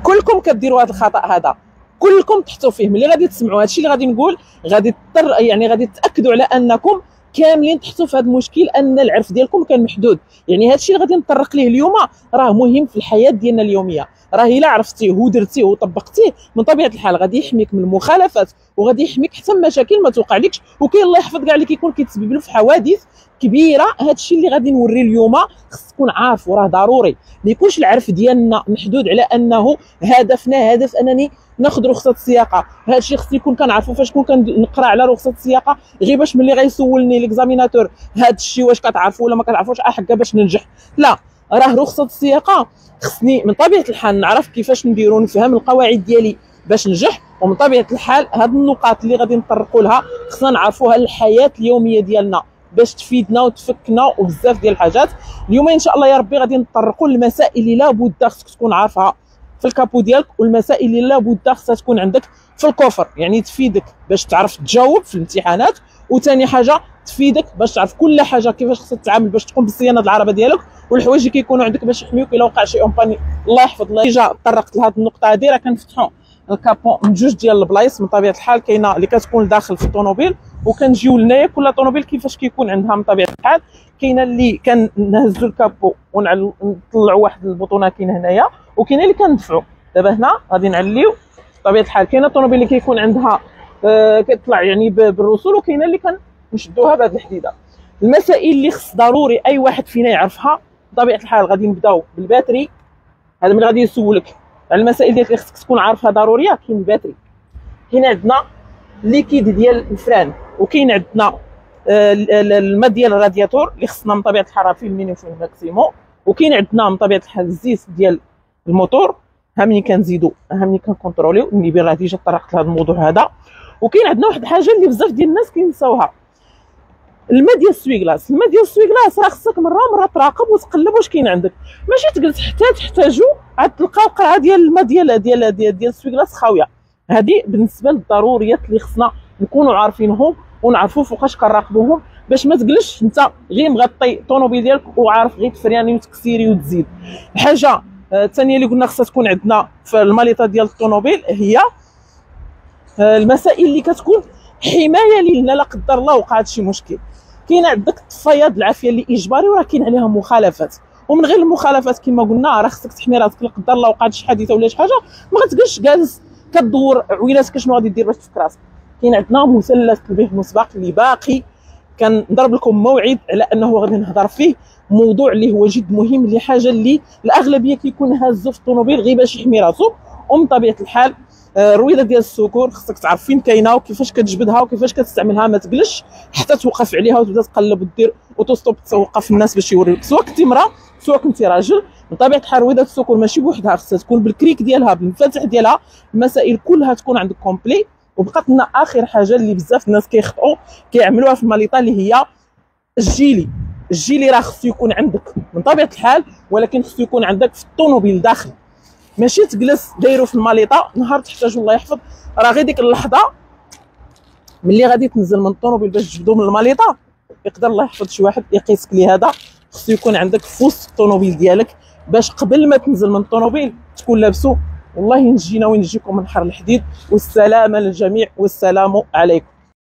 كلكم كديروا هذا الخطا هذا، كلكم تحطوا فيه. ملي غادي تسمعوا هادشي اللي غادي نقول غادي يعني غادي تاكدوا على انكم كاملين تحطوا في هذا المشكل، ان العرف ديالكم كان محدود. يعني هادشي اللي غادي نطرق ليه اليوم راه مهم في الحياه ديالنا اليوميه. راه الا عرفتيه ودرتيه وطبقتيه من طبيعه الحال غادي يحميك من المخالفات، وغادي يحميك حتى من مشاكل ما توقعلكش. وكاين الله يحفظ كاع اللي كيكون كيتسبب له في حوادث كبيره. هادشي اللي غادي نوري اليوم خص تكون عارف، وراه ضروري ما يكونش العرف ديالنا محدود على انه هدفنا هدف انني ناخذ رخصه السياقه. هادشي خص يكون كنعرفو فاش كون كنقرا على رخصه السياقه، غير باش ملي غيسولني ليكزاميناتور هادشي واش كتعرفوا ولا ما كتعرفوش حكا باش ننجح. لا، راه رخصه السياقه خصني من طبيعه الحال نعرف كيفاش نديرو، نفهم القواعد ديالي باش ننجح. ومن طبيعه الحال هاد النقاط اللي غادي نطرقوا لها خصنا نعرفوها الحياه اليوميه ديالنا باش تفيدنا وتفكنا وبزاف ديال الحاجات. اليوم ان شاء الله يا ربي غادي نطرقوا للمسائل اللي لابد خصك تكون عارفها في الكابو ديالك، والمسائل اللي لابد خصها تكون عندك في الكوفر، يعني تفيدك باش تعرف تجاوب في الامتحانات. وثاني حاجه تفيدك باش تعرف كل حاجه كيفاش خصك تتعامل باش تقوم بالصيانه العربه ديالك، والحوايج اللي كيكونوا عندك باش يحميوك الا وقع شي اون باني. الله يحفظ. الله ديجا طرقت لهاد النقطه هذه. راه كنفتحوا الكابون من جوج ديال البلايص من طبيعه الحال، كاينه اللي كتكون داخل في الطوموبيل وكنجيو لهنايا كل طوموبيل كيفاش كيكون عندها من طبيعه الحال. كاينه اللي كنهزوا الكابو ونطلعوا واحد البطونه كاين هنايا، وكاينه اللي كندفعوا. دابا هنا غادي نعليو بطبيعه الحال. كاينه الطوموبيل اللي كيكون عندها كتطلع يعني بالرسول، وكاينه اللي كنشدوها بهذه الحديده. المسائل اللي خص ضروري اي واحد فينا يعرفها بطبيعه الحال. غادي نبداو بالباتري. هذا ملي غادي يسولك على المسائل ديالك اللي خصك تكون عارفها ضروريه، كاين الباتري، كاين عندنا الليكيد ديال الفران، وكاين عندنا الماء ديال الرادياتور اللي خصنا من طبيعه الحال فيه المينيموم وفيه الماكسيموم، وكاين عندنا من طبيعه الحال الزيت ديال الموتور. ها ملي كنزيدو ها ملي كنكونتروليو النيبي راه ديجا طرقت لهذا الموضوع هذا. وكاين عندنا واحد الحاجه اللي بزاف ديال الناس كينساوها، الماء ديال السويكلاص. الماء ديال السويكلاص راه خصك مره تراقب وتقلب واش كاين عندك، ماشي تجلس حتى تحتاجو عاد تلقاو قرعه ديال الماء ديال السويكلاص خاويه. هذه بالنسبه للضروريات اللي خصنا نكونوا عارفينهم ونعرفوا فوقاش كنراقبوهم، باش ما تجلسش انت غير مغطي الطوموبيل ديالك وعارف غير تفرياني وتكسيري وتزيد. الحاجه الثانيه اللي قلنا خصها تكون عندنا في الماليطه ديال الطوموبيل هي المسائل اللي كتكون حمايه لينا لا قدر الله وقعت شي مشكل. كاين عندك الطفايات العافيه اللي اجباري وراه كاين عليها مخالفات، ومن غير المخالفات كما قلنا راه خصك تحمي راسك لا قدر الله وقعت شي حادثه ولا شي حاجه ما غتبقاش جالس كدور عويلاتك شنو غادي دير باش تفك راسك. كاين عندنا مثلث التنبيه المسبق اللي باقي كنضرب لكم موعد على انه غادي نهضر فيه، موضوع اللي هو جد مهم، اللي حاجه اللي الاغلبيه كيكون هازو في الطوموبيل غير باش يحمي راسو. ومن طبيعه الحال الرويضه ديال السكور خصك تعرف فين كاينه وكيفاش كتجبدها وكيفاش كتستعملها، ما تقلش حتى توقف عليها وتبدا تقلب ودير اوتوستوب توقف الناس باش يوريوك، سواء كنتي امراه سواء كنتي راجل. بطبيعه الحال رويضه السكور ماشي بوحدها، خصها تكون بالكريك ديالها بالمفاتيح ديالها، المسائل كلها تكون عندك كومبلي. وبقات لنا اخر حاجه اللي بزاف الناس كيخطئوا كيعملوها في الماليطه اللي هي الجيلي راه خصو يكون عندك من طبيعه الحال، ولكن خصو يكون عندك في الطوموبيل داخل، ماشي تجلس دايرو في الماليطه نهار تحتاجو الله يحفظ. راه غير ديك اللحظه ملي غادي تنزل من الطوموبيل باش تجبدو من الماليطه يقدر الله يحفظ شي واحد يقيسك لي هذا. خصو يكون عندك في وسط الطوموبيل ديالك باش قبل ما تنزل من الطوموبيل تكون لابسو. والله ينجينا وينجيكم من حر الحديد، والسلامه للجميع والسلام عليكم.